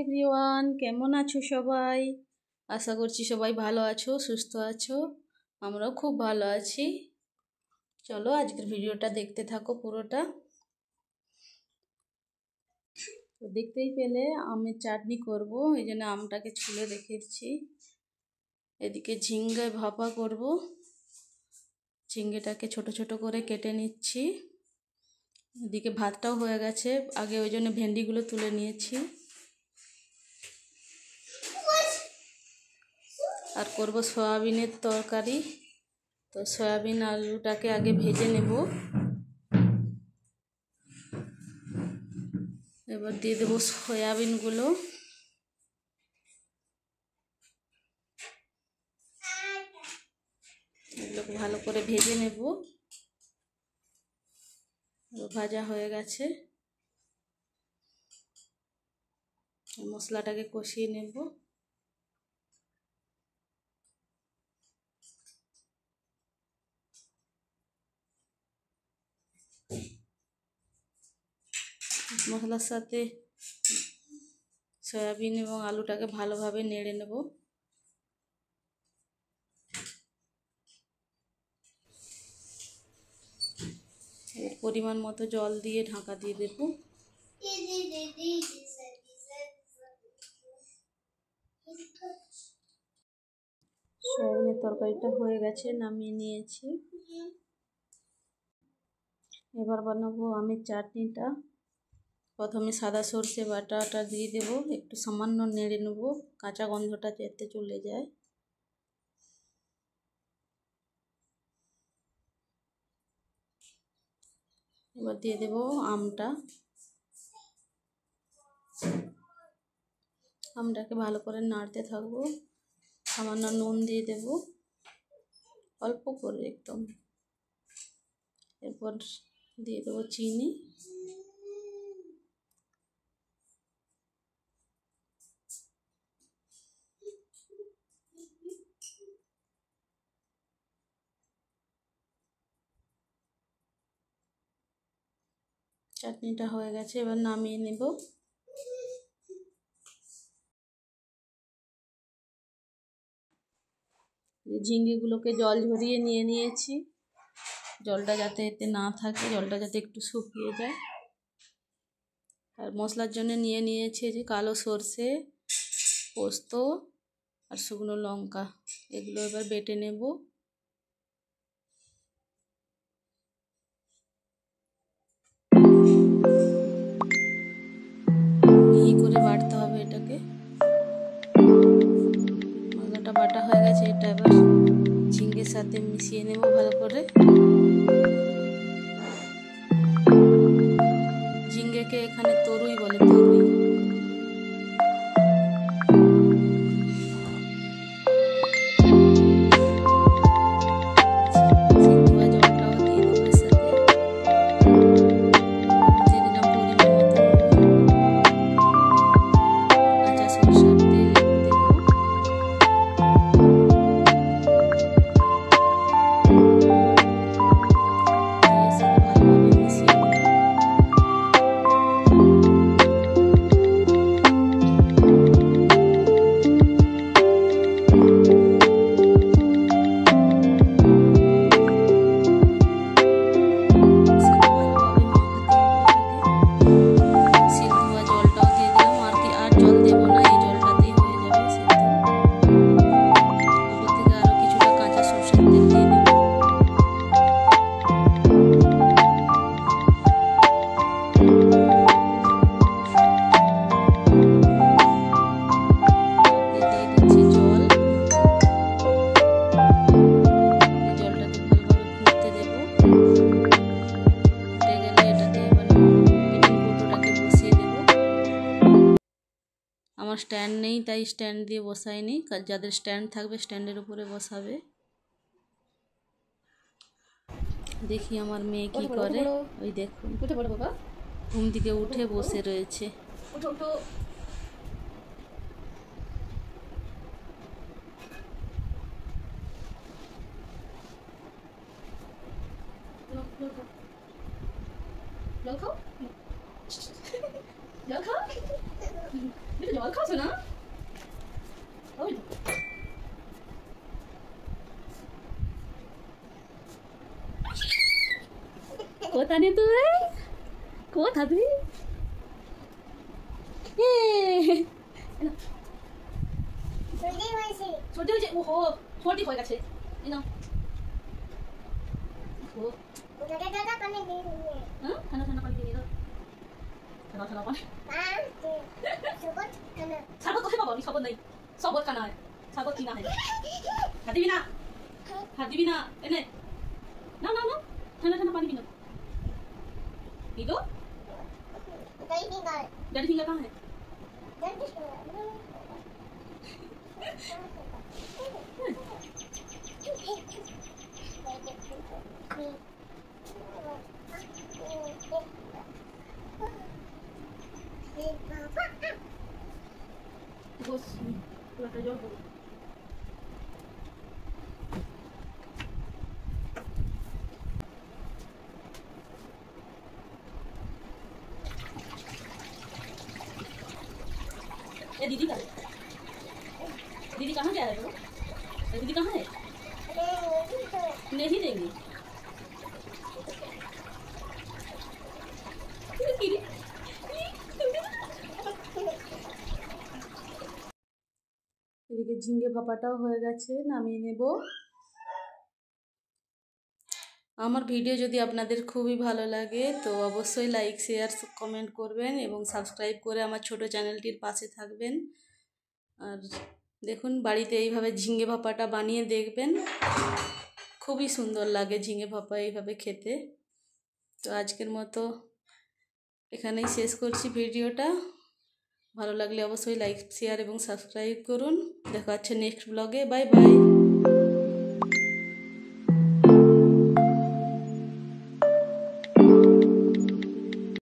Everyone, কেমন আছো সবাই? আশা করছি সবাই ভালো আছো, সুস্থ আছো। আমরাও খুব ভালো আছি। চলো আজকের ভিডিওটা দেখতে থাকো পুরোটা। তো দেখতেই পেলে আমের চাটনি করব, এই জন্য আমটাকে ছুলে রেখেছি। এদিকে ঝিঙ্গে ভাপা করব, ঝিঙ্গেটাকে ছোট ছোট করে কেটে নিচ্ছি। এদিকে ভাতটাও হয়ে গেছে, আগে ওই জন্য ভেন্ডিগুলো তুলে নিয়েছি। আর করব সয়াবিনের তরকারি। তো সয়াবিন আলুটাকে আগে ভেজে নেব, এবার দিয়ে দেবো সয়াবিনগুলো। এগুলোকে ভালো করে ভেজে নেব। ভাজা হয়ে গেছে, মশলাটাকে কষিয়ে নেব। মশলার সাথে সয়াবিন এবং আলুটাকে ভালোভাবে নেড়ে নেব। পরিমাণ মতো জল দিয়ে ঢাকা দিয়ে দেব। সয়াবিনের তরকারিটা হয়ে গেছে, নামিয়ে নিয়েছি। এবার বানাবো আমের চাটনিটা। প্রথমে সাদা সর্ষে বাটাটা দিয়ে দেব, একটু সামান্য নেড়ে নেব, কাঁচা গন্ধটা যাতে চলে যায়। এবার দিয়ে দেব আমটাকে ভালো করে নাড়তে থাকবো। সামান্য নুন দিয়ে দেব, অল্প করে একদম। এরপর দিয়ে দেবো চিনি। চাটনিটা হয়ে গেছে, এবার নামিয়ে নেব। ঝিঙ্গেগুলোকে জল ঝরিয়ে নিয়েছি, জলটা যাতে এতে না থাকে, জলটা যাতে একটু শুকিয়ে যায়। আর মশলার জন্য নিয়েছি যে কালো সর্ষে, পোস্ত আর শুকনো লঙ্কা, এগুলো এবার বেটে নেব। মিহি করে বাটতে হবে এটাকে। মশলাটা বাটা হয়ে গেছে, এটা এবার ঝিঙ্গের সাথে মিশিয়ে নেব ভালো করে। ঝিঙ্গেকে এখানে তরুই বলে, তরুই। আমার স্ট্যান্ড নেই, তাই স্ট্যান্ড দিয়ে বসাইনি। যাদের স্ট্যান্ড থাকবে স্ট্যান্ডের উপরে বসাবে। দেখি আমার মেয়ে কি করে, ওই দেখুন ঘুম থেকে উঠে বসে রয়েছে। জল খাচ্ছ না? ওই কোথা নে তুই? কোথা তুই? সর্দি হয়েছে? ওহো, সর্দি হয়ে গেছে। হ্যাঁ, ঠান্ডা ঠান্ডা পানি দিয়ে দাও। ঠান্ডা ঠান্ডা পানি। শরবত কোথায় পাবো? আমি শরবত নেই। শরবত খানা হয়, শরবত কিনা হয়। হাত দিবি না, হাত দিবি না। এনে না না না, ঠান্ডা ঠান্ডা पानी पीना। पी दो। डैडी फिंगर कहाँ है? बस पूरा तैयार हो। ये दीदी का है। दीदी कहाँ गया है वो? दीदी कहाँ है? नहीं देंगे। এদিকে ঝিঙ্গে ভাপাটাও হয়ে গেছে, নামিয়ে নেব। আমার ভিডিও যদি আপনাদের খুবই ভালো লাগে তো অবশ্যই লাইক শেয়ার কমেন্ট করবেন এবং সাবস্ক্রাইব করে আমার ছোট চ্যানেলটির পাশে থাকবেন। আর দেখুন, বাড়িতে এইভাবে ঝিঙ্গে ভাপাটা বানিয়ে দেখবেন, খুবই সুন্দর লাগে ঝিঙ্গে ভাপা এইভাবে খেতে। তো আজকের মতো এখানেই শেষ করছি ভিডিওটা। ভালো লাগলে অবশ্যই লাইক শেয়ার এবং সাবস্ক্রাইব করুন। দেখা হচ্ছে নেক্সট ব্লগে। Bye bye.